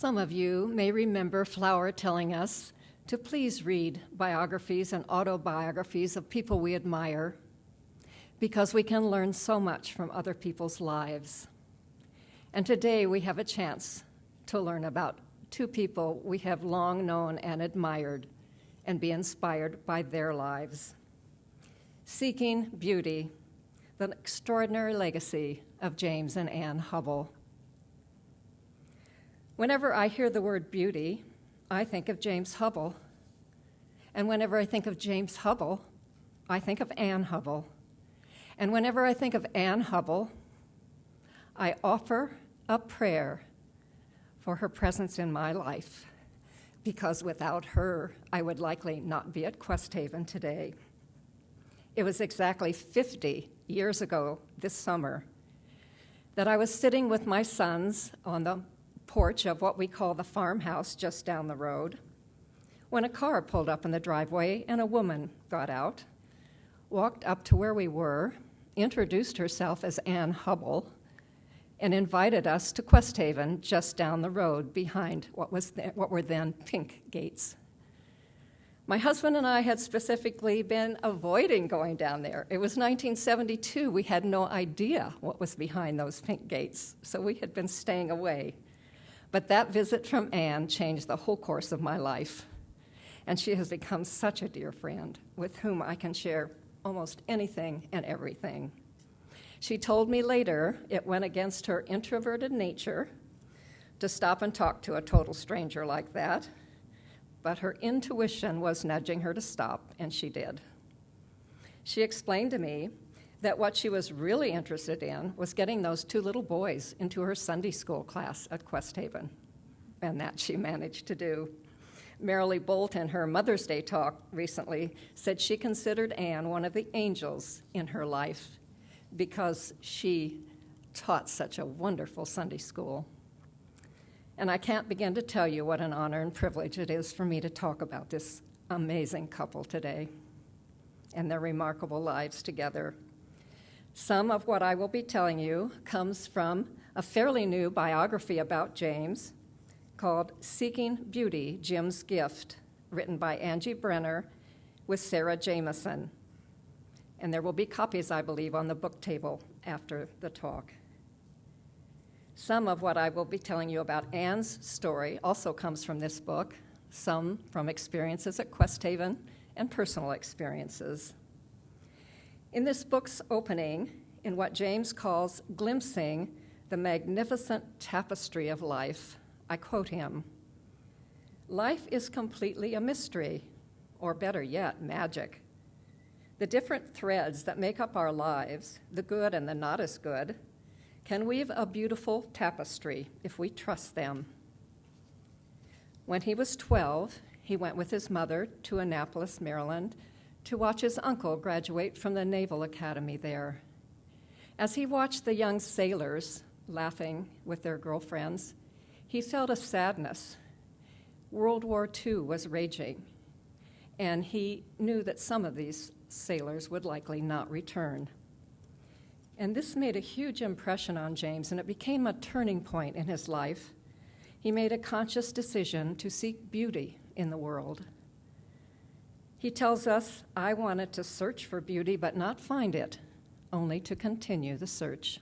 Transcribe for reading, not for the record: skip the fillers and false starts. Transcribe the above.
Some of you may remember Flower telling us to please read biographies and autobiographies of people we admire because we can learn so much from other people's lives. And today we have a chance to learn about two people we have long known and admired and be inspired by their lives. Seeking Beauty, the extraordinary legacy of James and Anne Hubbell. Whenever I hear the word beauty, I think of James Hubbell. And whenever I think of James Hubbell, I think of Anne Hubbell. And whenever I think of Anne Hubbell, I offer a prayer for her presence in my life, because without her, I would likely not be at Questhaven today. It was exactly 50 years ago this summer that I was sitting with my sons on the porch of what we call the farmhouse just down the road when a car pulled up in the driveway and a woman got out, walked up to where we were, introduced herself as Anne Hubbell, and invited us to Questhaven just down the road behind what were then pink gates. My husband and I had specifically been avoiding going down there. It was 1972. We had no idea what was behind those pink gates, so we had been staying away. But that visit from Anne changed the whole course of my life, and she has become such a dear friend with whom I can share almost anything and everything. She told me later it went against her introverted nature to stop and talk to a total stranger like that, but her intuition was nudging her to stop, and she did. She explained to me that what she was really interested in was getting those two little boys into her Sunday school class at Questhaven, and that she managed to do. Marilee Bolt, in her Mother's Day talk recently, said she considered Anne one of the angels in her life because she taught such a wonderful Sunday school. And I can't begin to tell you what an honor and privilege it is for me to talk about this amazing couple today and their remarkable lives together. Some of what I will be telling you comes from a fairly new biography about James called Seeking Beauty, Jim's Gift, written by Angie Brenner with Sarah Jameson. And there will be copies, I believe, on the book table after the talk. Some of what I will be telling you about Anne's story also comes from this book, some from experiences at Questhaven and personal experiences. In this book's opening, in what James calls glimpsing the magnificent tapestry of life, I quote him, "Life is completely a mystery, or better yet, magic. The different threads that make up our lives, the good and the not as good, can weave a beautiful tapestry if we trust them." When he was 12, he went with his mother to Annapolis, Maryland, to watch his uncle graduate from the Naval Academy there. As he watched the young sailors laughing with their girlfriends, he felt a sadness. World War II was raging, and he knew that some of these sailors would likely not return. And this made a huge impression on James, and it became a turning point in his life. He made a conscious decision to seek beauty in the world. He tells us, "I wanted to search for beauty but not find it, only to continue the search."